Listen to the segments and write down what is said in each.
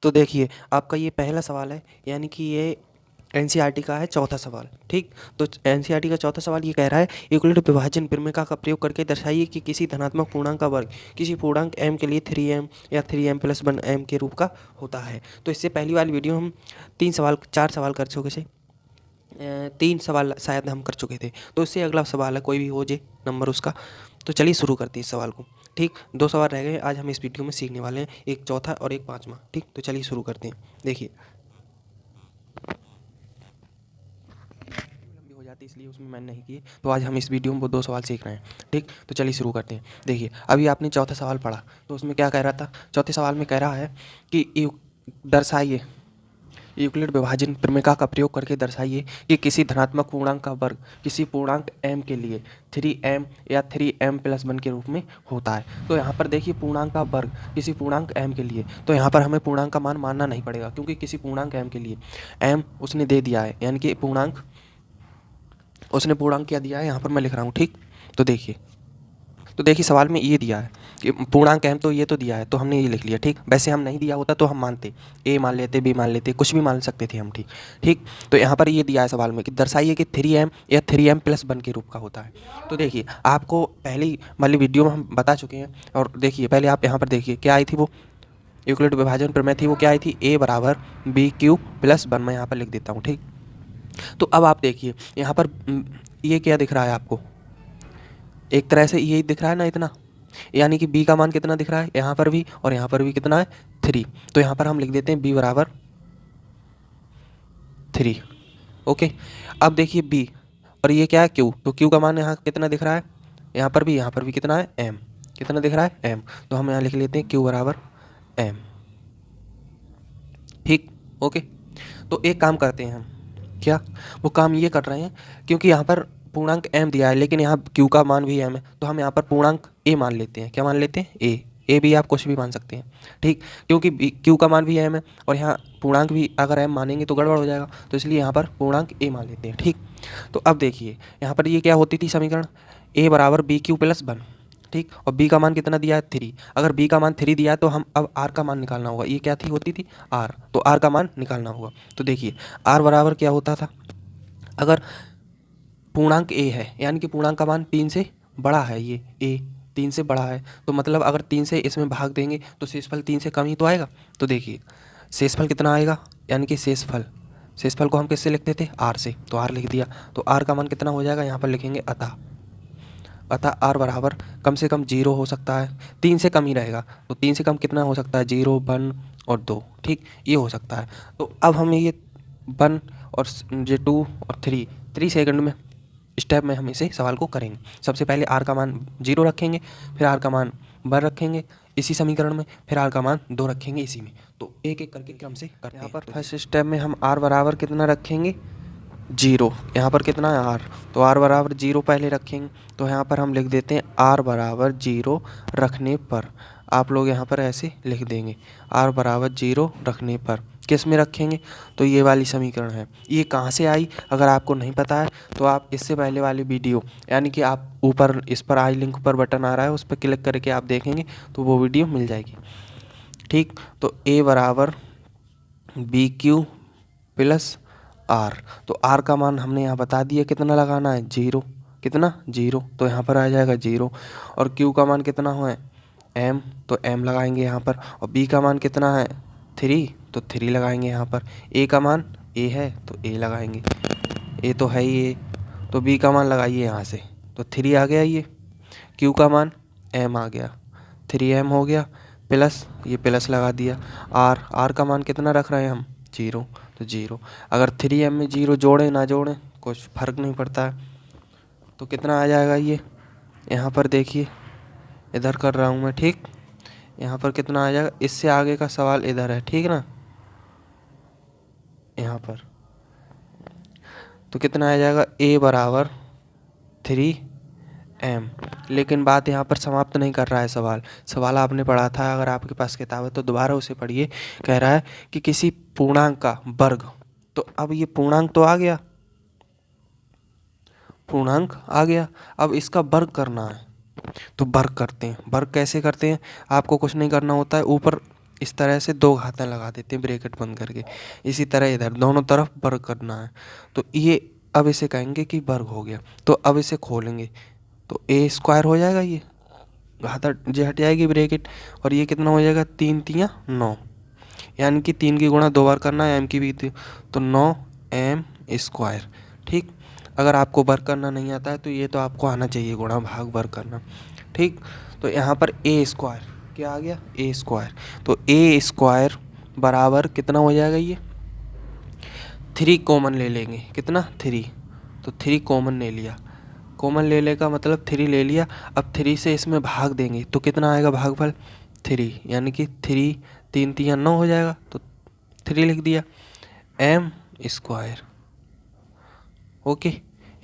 तो देखिए आपका ये पहला सवाल है, यानी कि ये एनसीईआरटी का है चौथा सवाल। ठीक, तो एनसीईआरटी का चौथा सवाल ये कह रहा है यूक्लिड विभाजन प्रमेय का प्रयोग करके दर्शाइए कि किसी धनात्मक पूर्णांक का वर्ग किसी पूर्णांक m के लिए 3m या 3m + 1m के रूप का होता है। तो इससे पहली वाली वीडियो हम 4 सवाल कर चुके थे, 3 सवाल शायद हम कर चुके थे। तो इससे अगला सवाल है, कोई भी हो जे नंबर उसका। तो चलिए शुरू करते हैं इस सवाल को। ठीक, 2 सवाल रह गए आज हम इस वीडियो में सीखने वाले हैं, एक चौथा और एक पाँचवा। ठीक, तो चलिए शुरू करते हैं। देखिए लंबी हो जाती इसलिए उसमें मैंने नहीं किए, तो आज हम इस वीडियो में वो 2 सवाल सीख रहे हैं। ठीक, तो चलिए शुरू करते हैं। देखिए अभी आपने चौथा सवाल पढ़ा, तो उसमें क्या कह रहा था? चौथे सवाल में कह रहा है कि दर्शाइए यूक्लिड विभाजन प्रमेय का प्रयोग करके दर्शाइए कि किसी धनात्मक पूर्णांक का वर्ग किसी पूर्णांक m के लिए 3m या 3m + 1 के रूप में होता है। तो यहाँ पर देखिए पूर्णांक का वर्ग किसी पूर्णांक m के लिए, तो यहाँ पर हमें पूर्णांक का मान मानना नहीं पड़ेगा, क्योंकि किसी पूर्णांक m के लिए m उसने दे दिया है, यानी कि उसने पूर्णांक क्या दिया है यहाँ पर मैं लिख रहा हूँ। ठीक, तो देखिए सवाल में ये दिया है कि पूर्णांक m, तो ये तो दिया है तो हमने ये लिख लिया। ठीक, वैसे हम नहीं दिया होता तो हम मानते, a मान लेते, b मान लेते, कुछ भी मान सकते थे हम। ठीक, तो यहाँ पर ये दिया है सवाल में कि दर्शाइए कि 3m या 3m + 1 के रूप का होता है। तो देखिए आपको पहली वाली वीडियो में हम बता चुके हैं, और देखिए पहले आप यहाँ पर देखिए क्या आई थी, वो यूक्लिड विभाजन प्रमेय थी, वो क्या आई थी? a = bq + 1। मैं यहाँ पर लिख देता हूँ। ठीक, तो अब आप देखिए यहाँ पर ये क्या दिख रहा है आपको? एक तरह से यही दिख रहा है ना इतना, यानी कि b का मान कितना दिख रहा है यहाँ पर भी, और यहाँ पर भी कितना है? 3। तो यहाँ पर हम लिख देते हैं b = 3। ओके, अब देखिए b और ये क्या है? q। तो q का मान यहाँ कितना दिख रहा है? यहाँ पर भी कितना है? m। कितना दिख रहा है? m। तो हम यहाँ लिख लेते हैं q = m। ठीक, ओके। तो एक काम करते हैं हम, क्या वो काम ये कर रहे हैं, क्योंकि यहाँ पर पूर्णांक m दिया है लेकिन यहाँ q का मान भी m है, तो हम यहाँ पर पूर्णांक a मान लेते हैं। क्या मान लेते हैं? a भी आप कुछ भी मान सकते हैं। ठीक, क्योंकि q का मान भी m है और यहाँ पूर्णांक भी अगर m मानेंगे तो गड़बड़ हो जाएगा, तो इसलिए यहाँ पर पूर्णांक a मान लेते हैं। ठीक, तो अब देखिए यहाँ पर ये क्या होती थी समीकरण? a = bq + 1। ठीक, और b का मान कितना दिया है? 3। अगर b का मान 3 दिया है तो हम अब r का मान निकालना होगा। ये क्या थी होती थी? r, तो r का मान निकालना होगा। तो देखिए r बराबर क्या होता था? अगर पूर्णांक a है, यानी कि पूर्णांक का मान 3 से बड़ा है, ये a 3 से बड़ा है, तो मतलब अगर 3 से इसमें भाग देंगे तो शेषफल 3 से कम ही तो आएगा। तो देखिए शेषफल कितना आएगा, यानी कि शेषफल को हम किससे लिखते थे? r से, तो r लिख दिया। तो r का मान कितना हो जाएगा? यहाँ पर लिखेंगे अतः r बराबर कम से कम 0 हो सकता है, 3 से कम ही रहेगा। तो 3 से कम कितना हो सकता है? 0, 1 और 2। ठीक, ये हो सकता है। तो अब हमें ये 1 और ये 2 और 3 सेकंड में स्टेप में हम इसे सवाल को करेंगे। सबसे पहले r का मान 0 रखेंगे, फिर r का मान 1 रखेंगे इसी समीकरण में, फिर r का मान 2 रखेंगे इसी में। तो एक एक करके क्रम से करते हैं। यहाँ पर फर्स्ट स्टेप में हम r बराबर कितना रखेंगे? 0। यहाँ पर कितना है? r, तो r बराबर 0 पहले रखेंगे। तो यहाँ पर हम लिख देते हैं r बराबर 0 रखने पर, आप लोग यहाँ पर ऐसे लिख देंगे r बराबर 0 रखने पर किस में रखेंगे? तो ये वाली समीकरण है। ये कहाँ से आई अगर आपको नहीं पता है तो आप इससे पहले वाली वीडियो, यानी कि आप ऊपर इस पर आई लिंक पर बटन आ रहा है उस पर क्लिक करके आप देखेंगे तो वो वीडियो मिल जाएगी। ठीक, तो a = bq + r। तो r का मान हमने यहाँ बता दिया कितना लगाना है? 0। कितना? 0। तो यहाँ पर आ जाएगा 0। और q का मान कितना है? m, तो m लगाएंगे यहाँ पर। और b का मान कितना है? 3, तो 3 लगाएंगे यहाँ पर। a का मान a है तो a लगाएंगे, a तो है ही a, तो b का मान लगाइए यहाँ से, तो 3 आ गया। ये q का मान m आ गया, 3m हो गया, प्लस ये प्लस लगा दिया। r का मान कितना रख रहे हैं हम? 0, तो 0। अगर 3m में 0 जोड़ें ना जोड़ें कुछ फ़र्क नहीं पड़ता है। तो कितना आ जाएगा ये? यहाँ पर देखिए इधर कर रहा हूँ मैं। ठीक, यहाँ पर कितना आ जाएगा? इससे आगे का सवाल इधर है, ठीक ना, यहाँ पर। तो कितना आ जाएगा? a = 3m। लेकिन बात यहाँ पर समाप्त नहीं कर रहा है सवाल आपने पढ़ा था, अगर आपके पास किताब है तो दोबारा उसे पढ़िए। कह रहा है कि किसी पूर्णांक का वर्ग, तो अब ये पूर्णांक तो आ गया, पूर्णांक आ गया, अब इसका वर्ग करना है। तो वर्ग करते हैं। वर्ग कैसे करते हैं? आपको कुछ नहीं करना होता है, ऊपर इस तरह से दो घातें लगा देते हैं ब्रैकेट बंद करके। इसी तरह इधर दोनों तरफ वर्ग करना है। तो ये अब इसे कहेंगे कि वर्ग हो गया। तो अब इसे खोलेंगे तो ए स्क्वायर हो जाएगा, ये घात जे हट जाएगी ब्रैकेट, और ये कितना हो जाएगा 3 तियाँ 9, यानी कि 3 की गुणा 2 बार करना है एम की भी तो 9 एम स्क्वायर। ठीक, अगर आपको वर्ग करना नहीं आता है तो ये तो आपको आना चाहिए गुणा भाग वर्ग करना। ठीक, तो यहाँ पर ए स्क्वायर क्या आ गया, ए स्क्वायर। तो ए स्क्वायर बराबर कितना हो जाएगा, ये 3 कॉमन ले लेंगे, कितना 3, तो 3 कॉमन ले लिया। कॉमन ले ले का मतलब 3 ले लिया। अब 3 से इसमें भाग देंगे तो कितना आएगा भागफल 3, यानी कि 3 3 तियाँ 9 हो जाएगा, तो 3 लिख दिया एम स्क्वायर। ओके,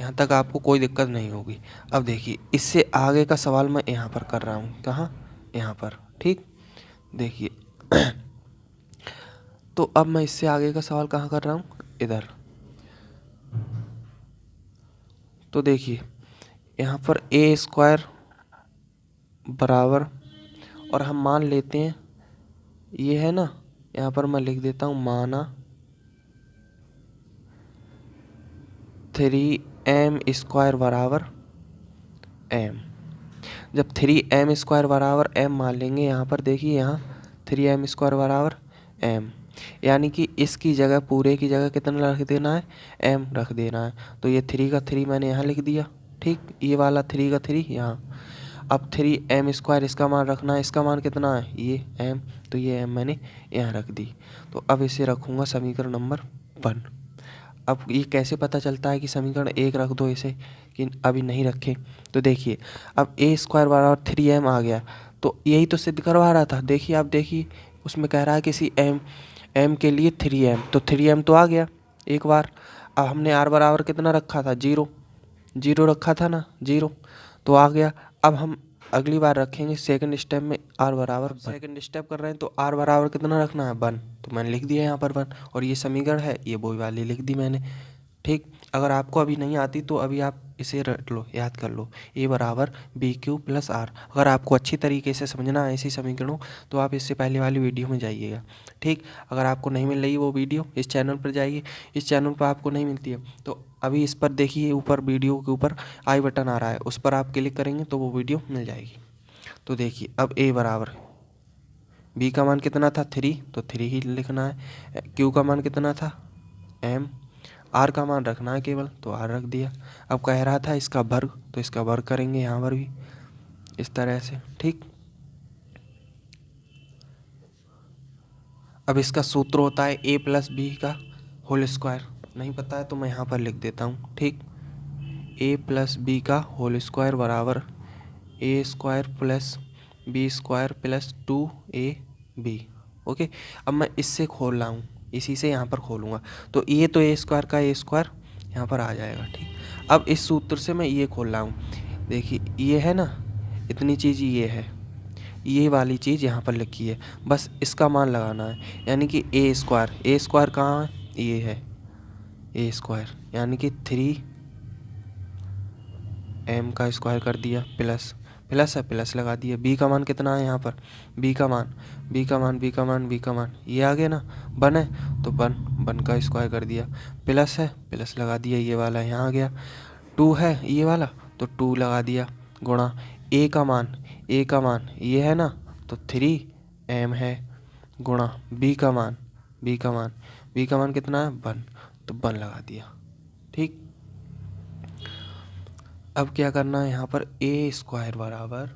यहाँ तक आपको कोई दिक्कत नहीं होगी। अब देखिए इससे आगे का सवाल मैं यहाँ पर कर रहा हूँ, कहाँ, यहाँ पर। ठीक, देखिए तो अब मैं इससे आगे का सवाल कहाँ कर रहा हूँ, इधर। तो देखिए यहाँ पर ए स्क्वायर बराबर, और हम मान लेते हैं ये है ना, यहाँ पर मैं लिख देता हूँ माना 3m स्क्वायर बराबर m। जब 3m स्क्वायर बराबर m मान लेंगे, यहाँ पर देखिए यहाँ 3m स्क्वायर बराबर m, यानी कि इसकी जगह पूरे की जगह कितना रख देना है, m रख देना है। तो ये 3 का 3 मैंने यहाँ लिख दिया। ठीक, ये वाला 3 का 3 यहाँ। अब 3m स्क्वायर इसका मान रखना है, इसका मान कितना है ये m, तो ये m मैंने यहाँ रख दी। तो अब इसे रखूँगा समीकरण नंबर 1। अब ये कैसे पता चलता है कि समीकरण 1 रख दो इसे, कि अभी नहीं रखें, तो देखिए अब ए स्क्वायर बराबर 3m आ गया, तो यही तो सिद्ध करवा रहा था। देखिए आप देखिए उसमें कह रहा है किसी m के लिए 3m, तो 3m तो आ गया एक बार। अब हमने r बराबर कितना रखा था, 0 रखा था ना, 0 तो आ गया। अब हम अगली बार रखेंगे सेकंड स्टेप में r बराबर, सेकंड स्टेप कर रहे हैं तो r बराबर कितना रखना है 1, तो मैंने लिख दिया यहाँ पर 1। और ये समीकरण है, ये वही वाली लिख दी मैंने। ठीक, अगर आपको अभी नहीं आती तो अभी आप इसे रट लो, याद कर लो, a बराबर बी क्यू प्लस आर। अगर आपको अच्छी तरीके से समझना है ऐसी समीकरणों तो आप इससे पहले वाली वीडियो में जाइएगा। ठीक, अगर आपको नहीं मिल रही वो वीडियो, इस चैनल पर जाइए, इस चैनल पर आपको नहीं मिलती है तो अभी इस पर देखिए, ऊपर वीडियो के ऊपर आई बटन आ रहा है, उस पर आप क्लिक करेंगे तो वो वीडियो मिल जाएगी। तो देखिए अब a बराबर b का मान कितना था 3, तो 3 ही लिखना है। q का मान कितना था m, r का मान रखना है केवल, तो r रख दिया। अब कह रहा था इसका वर्ग, तो इसका वर्ग करेंगे यहाँ पर भी इस तरह से। ठीक, अब इसका सूत्र होता है a प्लस बी का होल स्क्वायर, नहीं पता है तो मैं यहाँ पर लिख देता हूँ। ठीक, a प्लस बी का होल स्क्वायर बराबर a square plus B square plus 2ab। Okay, अब मैं इससे खोल रहा हूँ, इसी से यहाँ पर खोलूँगा, तो ये तो a स्क्वायर का a स्क्वायर यहाँ पर आ जाएगा। ठीक, अब इस सूत्र से मैं ये खोल रहा हूँ। देखिए ये है ना, इतनी चीज़ ये है, ये वाली चीज़ यहाँ पर लिखी है, बस इसका मान लगाना है। यानी कि a स्क्वायर कहाँ है, ये है a स्क्वायर, यानी कि 3m का स्क्वायर कर दिया, प्लस है प्लस लगा दिया। b का मान कितना है यहाँ पर, b का मान ये आ गया ना, 1 है तो 1 का स्क्वायर कर दिया, प्लस है प्लस लगा दिया, ये वाला यहाँ आ गया। 2 है ये वाला तो 2 लगा दिया, गुणा a का मान ये है ना, तो 3m है, गुणा b का मान कितना है 1, तो 1 लगा दिया। ठीक, अब क्या करना है, यहाँ पर a स्क्वायर बराबर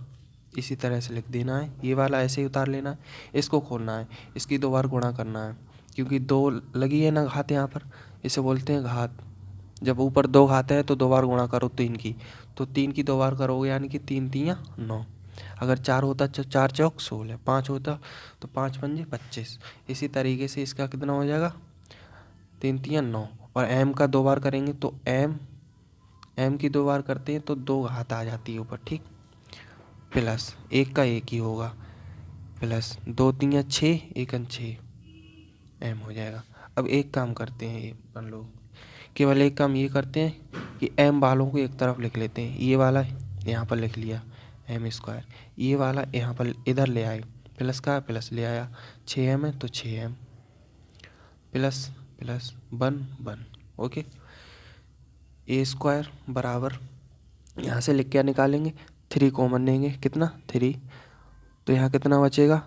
इसी तरह से लिख देना है, ये वाला ऐसे ही उतार लेना है, इसको खोलना है, इसकी 2 बार गुणा करना है, क्योंकि 2 लगी है ना घात यहाँ पर, इसे बोलते हैं घात। जब ऊपर 2 घात है तो 2 बार गुणा करो 3 की, तो 3 की 2 बार करोगे, यानी कि 3 तियाँ 9। अगर 4 होता तो 4 चौक 16, 5 होता तो 5 पंजे 25। इसी तरीके से इसका कितना हो जाएगा 3 तियाँ 9, और m का 2 बार करेंगे तो m की 2 बार करते हैं तो 2 घात आ जाती है ऊपर। ठीक, प्लस 1 का 1 ही होगा, प्लस 2 तियाँ 6, 1 6 m हो जाएगा। अब एक काम करते हैं, ये अपन लोग केवल एक काम ये करते हैं कि m वालों को एक तरफ लिख लेते हैं, ये वाला यहाँ पर लिख लिया m स्क्वायर, ये वाला यहाँ पर इधर ले आए प्लस का प्लस ले आया, 6m है तो 6m प्लस प्लस 1 ओके। ए स्क्वायर बराबर, यहाँ से लिख क्या निकालेंगे, 3 कॉमन लेंगे, कितना 3, तो यहाँ कितना बचेगा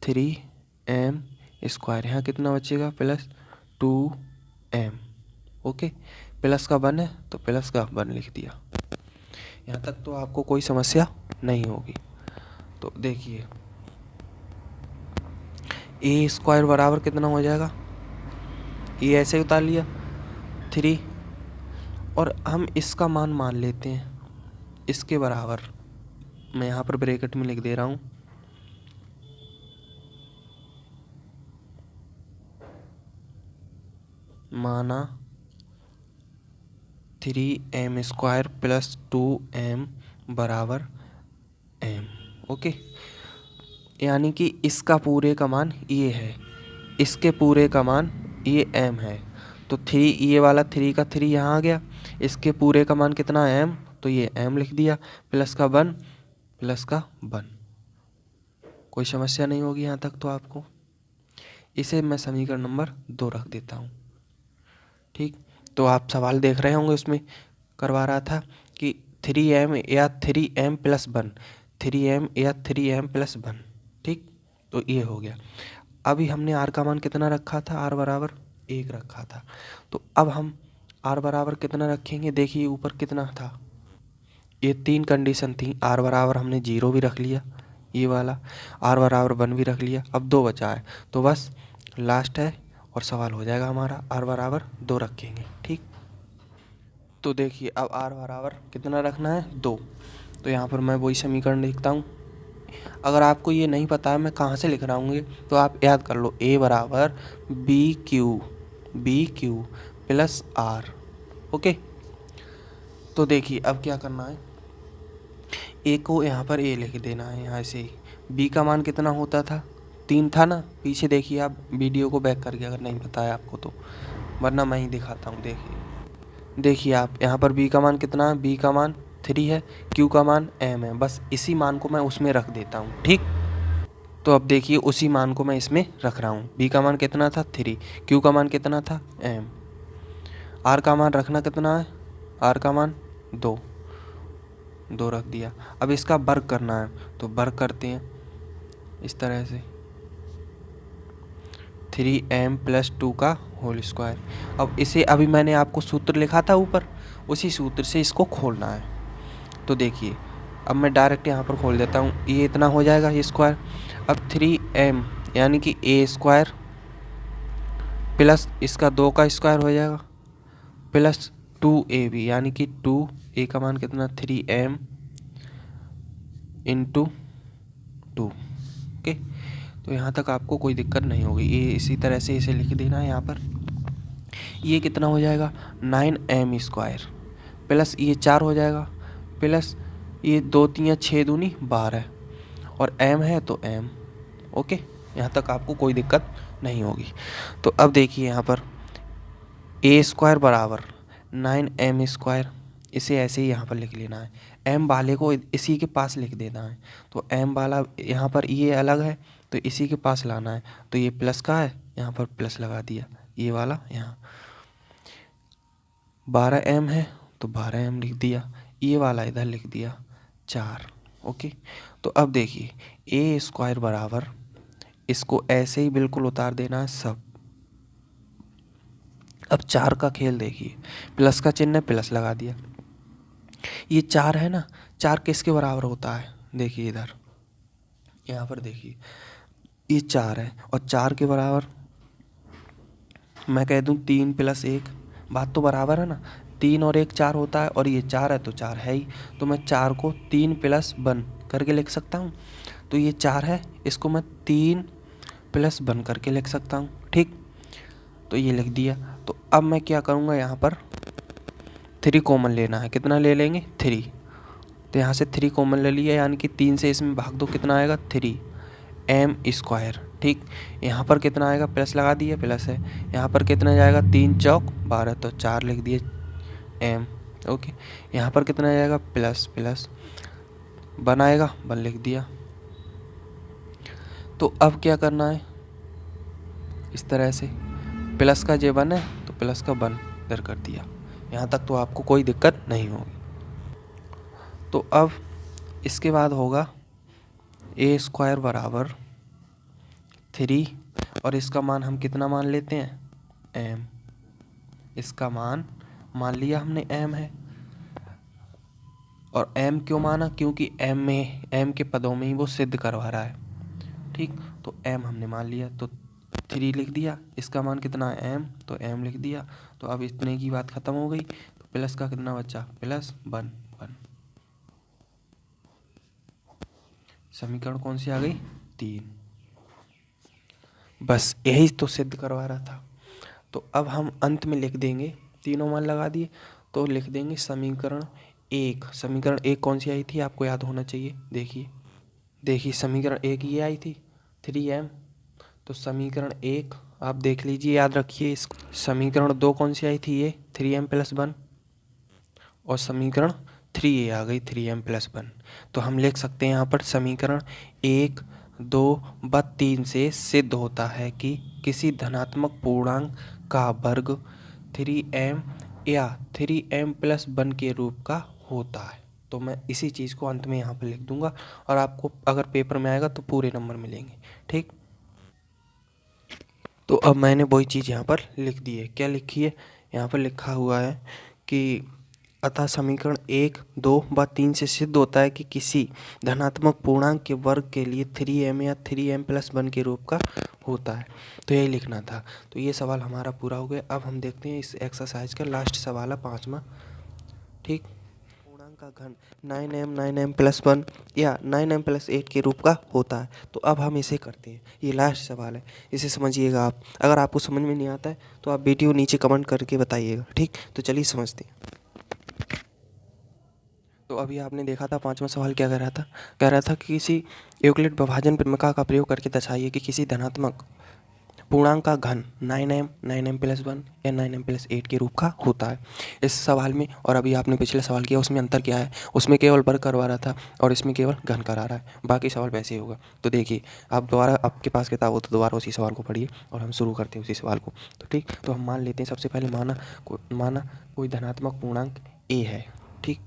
3m स्क्वायर, यहाँ कितना बचेगा प्लस 2m ओके। प्लस का 1 है तो प्लस का 1 लिख दिया। यहाँ तक तो आपको कोई समस्या नहीं होगी। तो देखिए ए स्क्वायर बराबर कितना हो जाएगा, ये ऐसे उतार लिया 3 और हम इसका मान लेते हैं इसके बराबर, मैं यहाँ पर ब्रैकेट में लिख दे रहा हूँ, माना 3m स्क्वायर प्लस 2m बराबर m ओके। यानी कि इसका पूरे का मान ये है, इसके पूरे का मान ये m है, तो 3 ये वाला 3 का 3 यहाँ आ गया, इसके पूरे का मान कितना है m, तो ये m लिख दिया, प्लस का 1 प्लस का 1। कोई समस्या नहीं होगी यहाँ तक तो आपको। इसे मैं समीकरण नंबर 2 रख देता हूँ। ठीक, तो आप सवाल देख रहे होंगे, उसमें करवा रहा था कि 3m या 3m प्लस 1, 3m या 3m प्लस 1। ठीक, तो ये हो गया। अभी हमने r का मान कितना रखा था, r बराबर 1 रखा था, तो अब हम r बराबर कितना रखेंगे, देखिए ऊपर कितना था, ये 3 कंडीशन थी, r बराबर हमने 0 भी रख लिया, ये वाला r बराबर 1 भी रख लिया, अब 2 बचा है, तो बस लास्ट है और सवाल हो जाएगा हमारा, r बराबर 2 रखेंगे। ठीक, तो देखिए अब r बराबर कितना रखना है 2, तो यहाँ पर मैं वही समीकरण लिखता हूँ। अगर आपको ये नहीं पता है मैं कहाँ से लिख रहा हूँ तो आप याद कर लो, a बराबर B Q plus r okay. तो देखिए अब क्या करना है, a को यहाँ पर a लिख देना है, यहाँ से b का मान कितना होता था 3 था ना, पीछे देखिए आप वीडियो को बैक करके अगर नहीं पता है आपको तो, वरना मैं ही दिखाता हूँ। देखिए आप यहाँ पर b का मान कितना है, b का मान 3 है, q का मान m है, बस इसी मान को मैं उसमें रख देता हूँ। ठीक, तो अब देखिए उसी मान को मैं इसमें रख रहा हूँ, b का मान कितना था 3, q का मान कितना था m, r का मान रखना कितना है, r का मान 2 रख दिया। अब इसका वर्ग करना है तो वर्ग करते हैं इस तरह से, 3m प्लस 2 का होल स्क्वायर। अब इसे अभी मैंने आपको सूत्र लिखा था ऊपर, उसी सूत्र से इसको खोलना है। तो देखिए अब मैं डायरेक्ट यहाँ पर खोल देता हूँ, ये इतना हो जाएगा ये स्क्वायर। अब 3m यानी कि a स्क्वायर प्लस इसका 2 का स्क्वायर हो जाएगा प्लस 2ab यानी कि 2a का मान कितना 3m इंटू 2 ओके। तो यहाँ तक आपको कोई दिक्कत नहीं होगी, ये इसी तरह से इसे लिख देना है यहाँ पर। ये कितना हो जाएगा 9m स्क्वायर प्लस ये 4 हो जाएगा प्लस ये 2 3 6 दूनी 12 और m है तो m ओके। यहाँ तक आपको कोई दिक्कत नहीं होगी। तो अब देखिए यहाँ पर a स्क्वायर बराबर 9m स्क्वायर, इसे ऐसे ही यहाँ पर लिख लेना है, m वाले को इसी के पास लिख देना है। तो m वाला यहाँ पर ये अलग है तो इसी के पास लाना है, तो ये प्लस का है यहाँ पर प्लस लगा दिया, ये वाला यहाँ 12m है तो 12m लिख दिया, ये वाला इधर लिख दिया 4 ओके। तो अब देखिए a स्क्वायर बराबर, इसको ऐसे ही बिल्कुल उतार देना है सब। अब 4 का खेल देखिए, प्लस का चिन्ह प्लस लगा दिया, ये 4 है ना, 4 किसके बराबर होता है, देखिए इधर यहाँ पर देखिए ये 4 है और 4 के बराबर मैं कह दूँ 3 प्लस 1, बात तो बराबर है ना, 3 और 1 4 होता है और ये 4 है तो 4 है ही, तो मैं 4 को 3 प्लस 1 करके लिख सकता हूँ। तो ये 4 है, इसको मैं 3 प्लस 1 करके लिख सकता हूँ। ठीक, तो ये लिख दिया। तो अब मैं क्या करूँगा, यहाँ पर 3 कॉमन लेना है, कितना ले लेंगे 3, तो यहाँ से 3 कॉमन ले लिया, यानी कि 3 से इसमें भाग दो, कितना आएगा 3m स्क्वायर। ठीक, यहाँ पर कितना आएगा, प्लस लगा दिया प्लस है, यहाँ पर कितना जाएगा 3 चौक 12 तो 4 लिख दिए m ओके। यहाँ पर कितना जाएगा प्लस प्लस 1 आएगा 1 लिख दिया। तो अब क्या करना है, इस तरह से प्लस का J1 है तो प्लस का 1 इधर कर दिया। यहाँ तक तो आपको कोई दिक्कत नहीं होगी। तो अब इसके बाद होगा A² बराबर 3 और इसका मान हम कितना मान लेते हैं, m। इसका मान मान लिया हमने m है, और m क्यों माना, क्योंकि m के पदों में ही वो सिद्ध करवा रहा है, ठीक। तो m हमने मान लिया तो 3 लिख दिया, इसका मान कितना है m, तो m लिख दिया। तो अब इतने की बात खत्म हो गई। तो प्लस का कितना बचा, +1 समीकरण कौन सी आ गई, 3। बस यही तो सिद्ध करवा रहा था। तो अब हम अंत में लिख देंगे, तीनों मान लगा दिए तो लिख देंगे समीकरण 1। समीकरण 1 कौन सी आई थी, आपको याद होना चाहिए। देखिए समीकरण 1 ये आई थी 3m। तो समीकरण 1 आप देख लीजिए, याद रखिए इसको। समीकरण 2 कौन सी आई थी, ये 3m + 1, और समीकरण 3a आ गई 3m + 1। तो हम लिख सकते हैं यहाँ पर समीकरण 1, 2 व 3 से सिद्ध होता है कि किसी धनात्मक पूर्णांक का वर्ग 3m या 3m + 1 के रूप का होता है। तो मैं इसी चीज़ को अंत में यहाँ पर लिख दूंगा, और आपको अगर पेपर में आएगा तो पूरे नंबर मिलेंगे, ठीक। तो अब मैंने वही चीज़ यहाँ पर लिख दी है। क्या लिखी है, यहाँ पर लिखा हुआ है कि अतः समीकरण 1, 2 व 3 से सिद्ध होता है कि किसी धनात्मक पूर्णांक के वर्ग के लिए 3m या 3m + 1 के रूप का होता है। तो यही लिखना था। तो ये सवाल हमारा पूरा हो गया। अब हम देखते हैं इस एक्सरसाइज का लास्ट सवाल है 5वां, ठीक। पूर्णांक का घन 9m 9m + 1 या 9m + 8 के रूप का होता है। तो अब हम इसे करते हैं, ये लास्ट सवाल है, इसे समझिएगा आप। अगर आपको समझ में नहीं आता है तो आप वीडियो नीचे कमेंट करके बताइएगा, ठीक। तो चलिए समझते हैं। तो अभी आपने देखा था 5वां सवाल क्या कह रहा था कि किसी यूक्लिड विभाजन प्रमेय का प्रयोग करके दर्शाइए कि किसी धनात्मक पूर्णांक का घन 9m 9m + 1 या 9m + 8 के रूप का होता है। इस सवाल में और अभी आपने पिछले सवाल किया उसमें अंतर क्या है, उसमें केवल वर्ग करवा रहा था और इसमें केवल घन करा रहा है, बाकी सवाल वैसे ही होगा। तो देखिए आप दोबारा, आपके पास किताब हो तो दोबारा उसी सवाल को पढ़िए और हम शुरू करते हैं उसी सवाल को। तो ठीक, तो हम मान लेते हैं सबसे पहले माना कोई धनात्मक पूर्णांक a है, ठीक।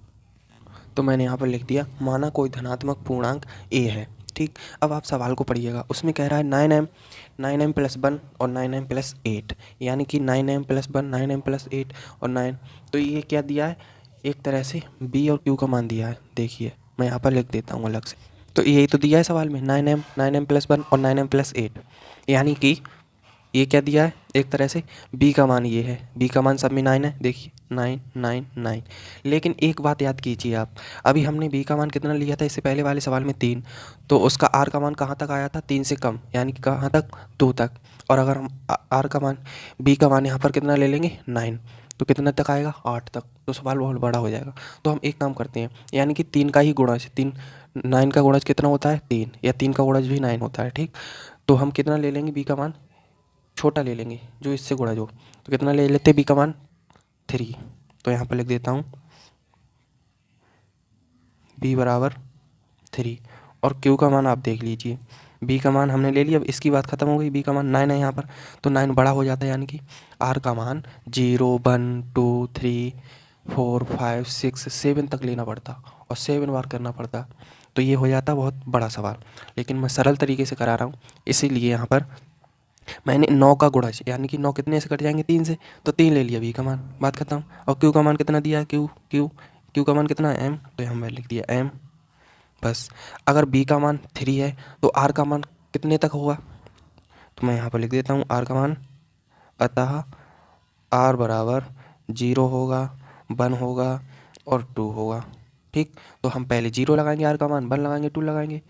तो मैंने यहाँ पर लिख दिया माना कोई धनात्मक पूर्णांक a है, ठीक। अब आप सवाल को पढ़िएगा, उसमें कह रहा है 9m + 1 और 9m + 8, यानी कि 9m + 1 9m + 8 और 9। तो ये क्या दिया है, एक तरह से b और q का मान दिया है। देखिए मैं यहाँ पर लिख देता हूँ अलग से। तो यही तो दिया है सवाल में 9m + 1 और 9m + 8, यानी कि ये क्या दिया है, एक तरह से b का मान ये है, b का मान सब में 9 है। देखिए 9 9 9। लेकिन एक बात याद कीजिए आप, अभी हमने b का मान कितना लिया था इससे पहले वाले सवाल में 3, तो उसका r का मान कहाँ तक आया था, 3 से कम, यानी कि कहाँ तक, 2 तक। और अगर हम r का मान, b का मान यहाँ पर कितना ले लेंगे 9, तो कितना तक आएगा 8 तक। तो सवाल बहुत बड़ा हो जाएगा। तो हम एक काम करते हैं, यानी कि 3 का ही गुणज, 3 9 का गुणज कितना होता है 3, या 3 का गुणज भी 9 होता है, ठीक। तो हम कितना ले लेंगे, b का मान छोटा ले लेंगे जो इससे गुणज हो। तो कितना ले लेते हैं, b का मान 3। तो यहाँ पर लिख देता हूँ b = 3, और q का मान आप देख लीजिए, b का मान हमने ले लिया। अब इसकी बात खत्म हो गई, b का मान 9 है यहाँ पर, तो 9 बड़ा हो जाता है, यानी कि r का मान 0 1 2 3 4 5 6 7 तक लेना पड़ता और 7 बार करना पड़ता। तो ये हो जाता बहुत बड़ा सवाल, लेकिन मैं सरल तरीके से करा रहा हूँ, इसीलिए यहाँ पर मैंने 9 का गुणज, यानी कि 9 कितने से कट जाएंगे 3 से, तो 3 ले लिया, b का मान, बात खत्म। और q का मान कितना दिया है, q का मान कितना है m, तो यहाँ मैं लिख दिया m। बस अगर b का मान 3 है तो r का मान कितने तक होगा, तो मैं यहाँ पर लिख देता हूँ r का मान, अतः r = 0 होगा, 1 होगा और 2 होगा, ठीक। तो हम पहले 0 लगाएंगे, r का मान 1 लगाएंगे, 2 लगाएंगे।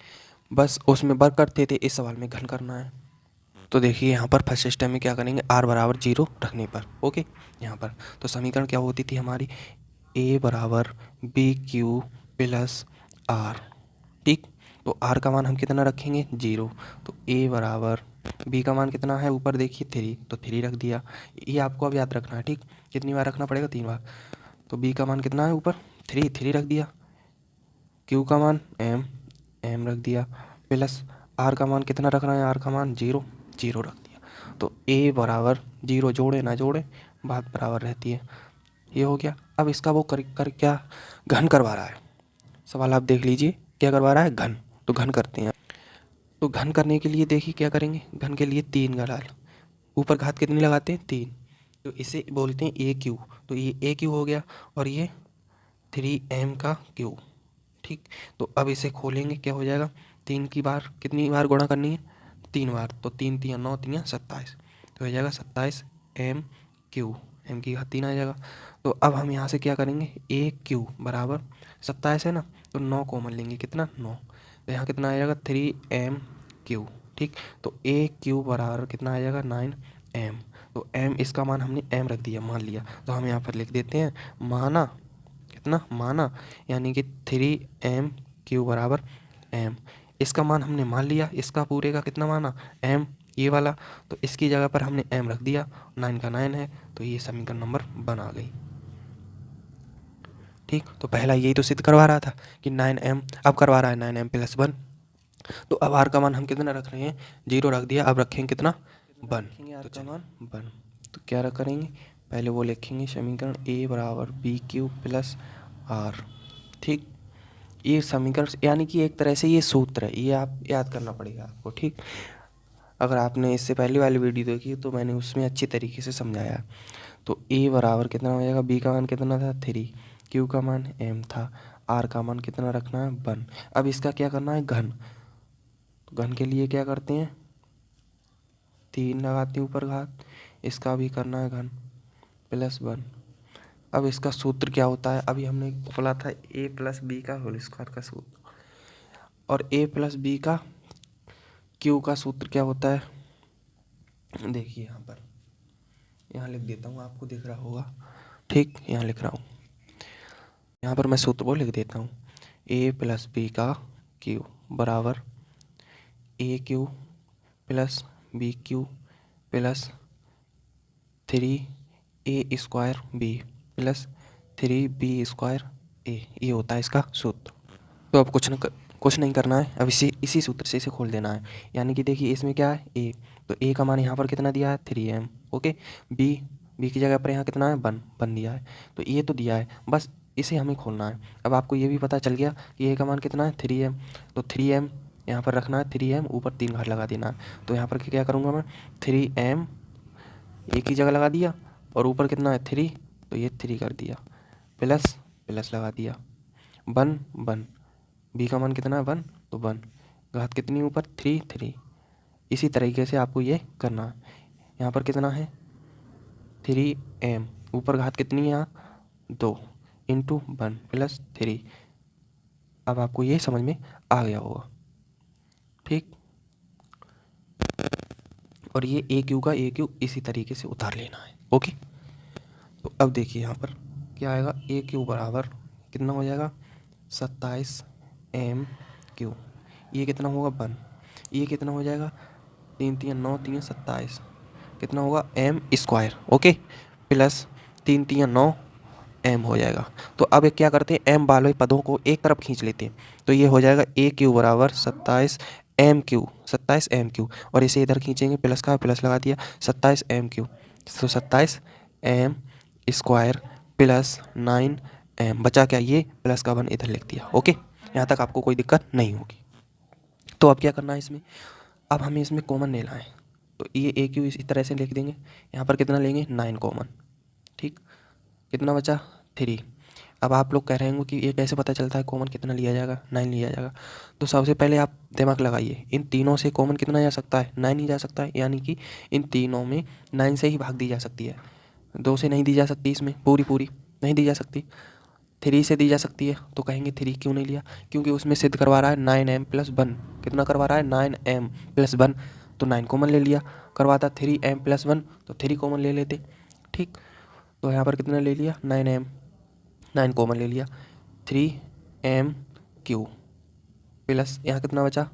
बस उसमें वर्ग करते थे, इस सवाल में घन करना है। तो देखिए यहाँ पर फर्स्ट स्टेप में क्या करेंगे, r = 0 रखने पर, ओके। यहाँ पर तो समीकरण क्या होती थी हमारी, a = bq + r, ठीक। तो r का मान हम कितना रखेंगे 0, तो a = b का मान कितना है ऊपर देखिए 3, तो 3 रख दिया। ये आपको अब याद रखना है, ठीक। कितनी बार रखना पड़ेगा, 3 बार। तो b का मान कितना है ऊपर 3 रख दिया, q का मान m रख दिया, प्लस आर का मान कितना रख रहे हैं, आर का मान 0 0 रख दिया। तो ए बराबर 0, जोड़े ना जोड़े बात बराबर रहती है। ये हो गया। अब इसका वो कर क्या घन करवा रहा है। सवाल आप देख लीजिए, क्या करवा रहा है, घन। तो घन करते हैं। तो घन करने के लिए देखिए क्या करेंगे, घन के लिए 3 का डाल, ऊपर घात कितनी लगाते हैं, 3। तो इसे बोलते हैं ए क्यू। तो ये ए क्यू हो गया और ये 3m का क्यू। ठीक, तो अब इसे खोलेंगे, क्या हो जाएगा, 3 की बार कितनी बार गुणा करनी है, 3 बार। तो 3 3 9 3 27, तो हो जाएगा 27m क्यू, m की घात 3 आ जाएगा। तो अब हम यहाँ से क्या करेंगे, ए क्यू बराबर 27 है ना, तो 9 कॉमन लेंगे, कितना 9, तो यहाँ कितना आ जाएगा 3m क्यू। ठीक, तो ए क्यू बराबर कितना आ जाएगा 9m। तो m इसका मान हमने m रख दिया, मान लिया। तो हम यहाँ पर लिख देते हैं माना, कितना माना, यानी कि 3m क्यू बराबर m। इसका मान हमने मान लिया, इसका पूरे का कितना माना, m, ये वाला। तो इसकी जगह पर हमने m रख दिया, 9 का 9 है, तो ये समीकरण नंबर 1 आ गई। ठीक, तो पहला यही तो सिद्ध करवा रहा था कि 9m, अब करवा रहा है 9m + 1। तो अब r का मान हम कितना रख रहे हैं, 0 रख दिया, अब रखेंगे कितना 1। तो का मान 1। तो क्या करेंगे, पहले वो लिखेंगे समीकरण a बराबर BQ + R। ठीक, ये समीकरण यानी कि एक तरह से ये सूत्र है, ये आप याद करना पड़ेगा आपको। ठीक, अगर आपने इससे पहले वाली वीडियो देखी तो मैंने उसमें अच्छी तरीके से समझाया। तो a बराबर कितना हो जाएगा, b का मान कितना था 3, q का मान m था, r का मान कितना रखना है 1। अब इसका क्या करना है, घन। तो घन के लिए क्या करते हैं, 3 लगाते हैं ऊपर घात, इसका भी करना है घन +1। अब इसका सूत्र क्या होता है, अभी हमने बोला था a + b का होल स्क्वायर का सूत्र, और a + b का q का सूत्र क्या होता है, देखिए यहाँ लिख देता हूँ, आपको दिख रहा होगा। ठीक, यहाँ लिख रहा हूँ, यहाँ पर मैं सूत्र वो लिख देता हूँ, a + b का q बराबर AQ + BQ + 3a² b + 3b² a, ये होता है इसका सूत्र। तो अब कुछ नहीं करना है, अब इसी सूत्र से इसे खोल देना है। यानी कि देखिए इसमें क्या है, a, तो a का मान यहाँ पर कितना दिया है 3m। ओके, b की जगह पर यहाँ कितना है 1 दिया है। तो ये तो दिया है, बस इसे हमें खोलना है। अब आपको ये भी पता चल गया कि a का मान कितना है 3m। तो 3m यहाँ पर रखना है, 3m ऊपर 3 घात लगा देना है। तो यहाँ पर क्या करूँगा मैं, 3m एक ही जगह लगा दिया, और ऊपर कितना है 3, तो ये 3 कर दिया, प्लस लगा दिया, 1 b का मान कितना है 1, तो 1 घात कितनी ऊपर 3। इसी तरीके से आपको ये करना है। यहाँ पर कितना है 3m, ऊपर घात कितनी है यहाँ 2 × 1 + 3। अब आपको ये समझ में आ गया होगा। ठीक, और ये AQ का AQ इसी तरीके से उतार लेना है। ओके, तो अब देखिए यहाँ पर क्या आएगा, AQ बराबर कितना हो जाएगा 27m³। ये कितना होगा 1, ये कितना हो जाएगा 3 3 9 3 27, कितना होगा m²। ओके, + 3 3 9 m हो जाएगा। तो अब एक क्या करते हैं, m वाले पदों को एक तरफ खींच लेते हैं। तो ये हो जाएगा AQ बराबर 27m³, और इसे इधर खींचेंगे, प्लस का प्लस लगा दिया 27m³, तो 27m² + 9m, बचा क्या, ये प्लस का 1 इधर लिख दिया। ओके, यहाँ तक आपको कोई दिक्कत नहीं होगी। तो अब क्या करना है इसमें, अब हमें इसमें कॉमन लेना है। तो ये AQ इसी तरह से लिख देंगे, यहाँ पर कितना लेंगे 9 कॉमन। ठीक, कितना बचा 3। अब आप लोग कह रहे होंगे कि ये कैसे पता चलता है कॉमन कितना लिया जाएगा, 9 लिया जाएगा। तो सबसे पहले आप दिमाग लगाइए, इन तीनों से कॉमन कितना जा सकता है, 9 ही जा सकता है। यानी कि इन तीनों में 9 से ही भाग दी जा सकती है, 2 से नहीं दी जा सकती, इसमें पूरी नहीं दी जा सकती, 3 से दी जा सकती है। तो कहेंगे 3 क्यों नहीं लिया, क्योंकि उसमें सिद्ध करवा रहा है 9m + 1। कितना करवा रहा है 9m + 1, तो 9 कॉमन ले लिया। करवाता 3m + 1, तो 3 कॉमन ले लेते। ठीक, तो यहाँ पर कितना ले लिया 9m, 9 कॉमन ले लिया, 3m³ प्लस यहाँ कितना बचा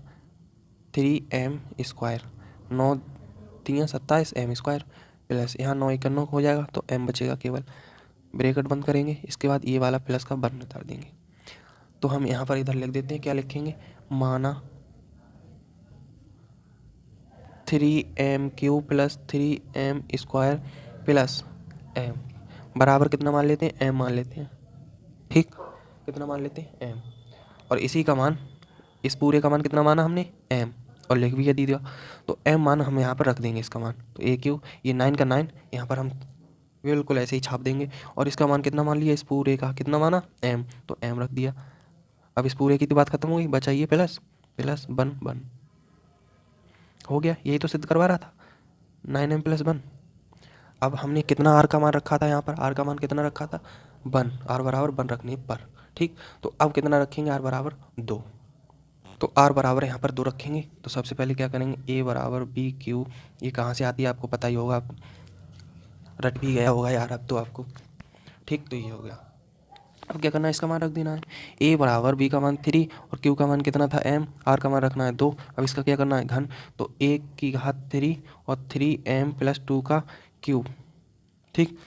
3m², 9 3 27 m² प्लस यहाँ 9 1 9 हो जाएगा, तो m बचेगा केवल। ब्रैकेट बंद करेंगे, इसके बाद ये वाला प्लस का 1 उतार देंगे। तो हम यहाँ पर इधर लिख देते हैं, क्या लिखेंगे, माना 3m³ plus 3m² plus m बराबर कितना मान लेते हैं, m मान लेते हैं। ठीक, कितना मान लेते हैं, m। और इसी का मान, इस पूरे का मान कितना माना हमने, m, और लिख भी दिया। तो m मान हम यहाँ पर रख देंगे इसका मान। तो a³ ये 9 का 9 यहाँ पर हम बिल्कुल ऐसे ही छाप देंगे। और इसका मान कितना मान लिया, इस पूरे का कितना माना, m, तो m रख दिया। अब इस पूरे की तो बात खत्म हो गई, बचा ये प्लस प्लस 1 हो गया। यही तो सिद्ध करवा रहा था, 9m + 1। अब हमने कितना r का मान रखा था, यहाँ पर r का मान कितना रखा था, 1, r बराबर 1 रखने पर। ठीक, तो अब कितना रखेंगे, r बराबर 2। तो r बराबर यहाँ पर 2 रखेंगे। तो सबसे पहले क्या करेंगे, a बराबर b³, ये कहाँ से आती है आपको पता ही होगा, आप रट भी गया होगा यार अब तो आपको। ठीक, तो ये हो गया। अब क्या करना है, इसका मान रख देना है, a बराबर b का मान 3 और q का मान कितना था, m, r का मान रखना है 2। अब इसका क्या करना है, घन, तो a की घात 3 और 3m + 2 का क्यूब। ठीक,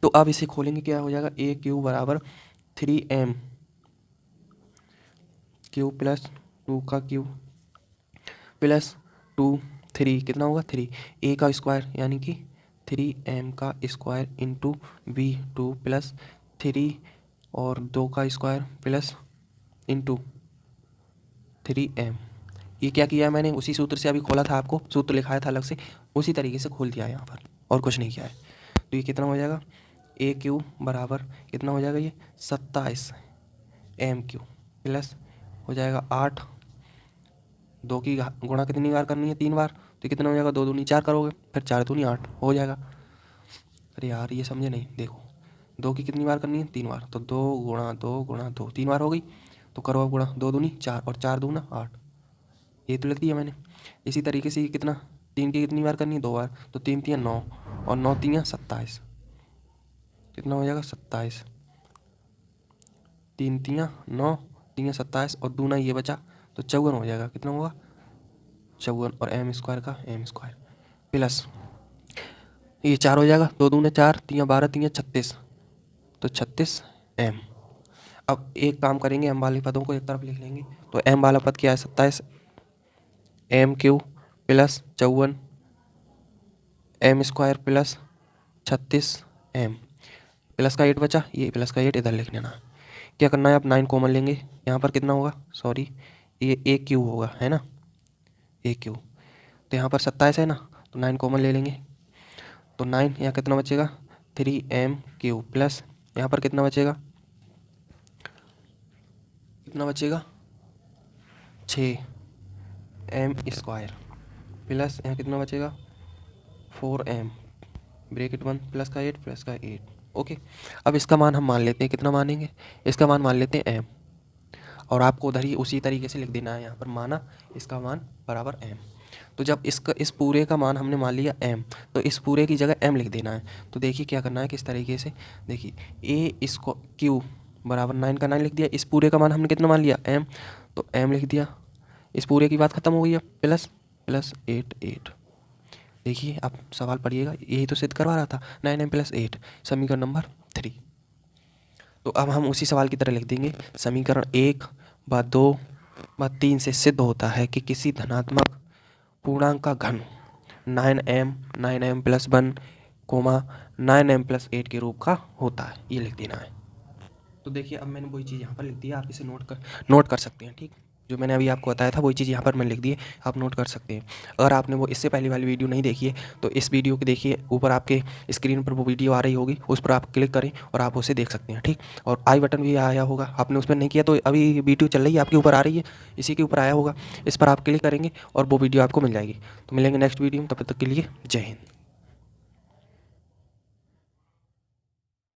तो अब इसे खोलेंगे, क्या हो जाएगा, a³ बराबर 3m³ + 2 का क्यूब प्लस 2 3 कितना होगा, 3 a का स्क्वायर यानी कि 3m का स्क्वायर इंटू b² प्लस 3 और 2 का स्क्वायर प्लस इंटू 3m। ये क्या किया है मैंने, उसी सूत्र से अभी खोला था, आपको सूत्र लिखाया था अलग से, उसी तरीके से खोल दिया है यहाँ पर, और कुछ नहीं किया है। तो ये कितना हो जाएगा, a³ बराबर कितना हो जाएगा, ये 27m³ प्लस हो जाएगा 8, 2 की गुणा कितनी बार करनी है, 3 बार, तो कितना हो जाएगा, 2 दूनी 4 करोगे, फिर 4 दूनी 8 हो जाएगा। अरे यार ये समझे नहीं, देखो 2 की कितनी बार करनी है, 3 बार, तो 2 गुणा 2 गुणा 2 3 बार हो गई। तो करो अब गुणा, 2 दूनी 4 और 4 दूना 8, ये तो लिख दिया मैंने। इसी तरीके से ये कितना, 3 की कितनी बार करनी है, 2 बार, तो 3 × 9 और 9 × 3 = 27, कितना हो जाएगा 27, 3 × 9 3 × 27 और दूना ये बचा तो 54 हो जाएगा, कितना होगा 54 और m² का m² प्लस ये 4 हो जाएगा, 2 दूने 4 3 × 12 3 × 36 तो 36m। अब एक काम करेंगे, m वाले पदों को एक तरफ लिख लेंगे। तो m वाला पद क्या है, 27m³ plus 54 m² plus 36m plus का 8 बचा, ये प्लस का 8 इधर लिख लेना। क्या करना है, आप 9 कॉमन लेंगे, यहाँ पर कितना होगा, सॉरी ये a³ होगा, है ना, a³। तो यहाँ पर 27 है ना, तो 9 कॉमन ले लेंगे, तो 9 यहाँ कितना बचेगा, 3m³ प्लस यहाँ पर कितना बचेगा, कितना बचेगा 6m² प्लस यहाँ कितना बचेगा 4m ब्रैकेट 1 प्लस का 8 प्लस का 8। ओके, अब इसका मान हम मान लेते हैं, कितना मानेंगे, इसका मान मान लेते हैं m, और आपको उधर ही उसी तरीके से लिख देना है, यहाँ पर माना इसका मान बराबर m। तो जब इसका इस पूरे का मान हमने मान लिया m, तो इस पूरे की जगह m लिख देना है। तो देखिए क्या करना है, किस तरीके से, देखिए a³ बराबर 9 का 9 लिख दिया, इस पूरे का मान हमने कितना मान लिया m, तो m लिख दिया, इस पूरे की बात खत्म हो गई है, प्लस प्लस 8 8। देखिए आप सवाल पढ़िएगा, यही तो सिद्ध करवा रहा था, 9m + 8 समीकरण नंबर 3। तो अब हम उसी सवाल की तरह लिख देंगे, समीकरण 1 व 2 व 3 से सिद्ध होता है कि किसी धनात्मक पूर्णांक का घन 9m + 1, 9m + 8 के रूप का होता है, ये लिख देना है। तो देखिए अब मैंने वही चीज़ यहाँ पर लिख दी है, आप इसे नोट कर सकते हैं। ठीक, जो मैंने अभी आपको बताया था वही चीज़ यहाँ पर मैंने लिख दी है, आप नोट कर सकते हैं। अगर आपने वो इससे पहले वाली वीडियो नहीं देखी है तो इस वीडियो को देखिए, ऊपर आपके स्क्रीन पर वो वीडियो आ रही होगी, उस पर आप क्लिक करें और आप उसे देख सकते हैं। ठीक, और आई बटन भी आया होगा, आपने उस पर नहीं किया तो अभी वीडियो चल रही है आपके ऊपर आ रही है, इसी के ऊपर आया होगा, इस पर आप क्लिक करेंगे और वो वीडियो आपको मिल जाएगी। तो मिलेंगे नेक्स्ट वीडियो में, तब तक के लिए जय हिंद।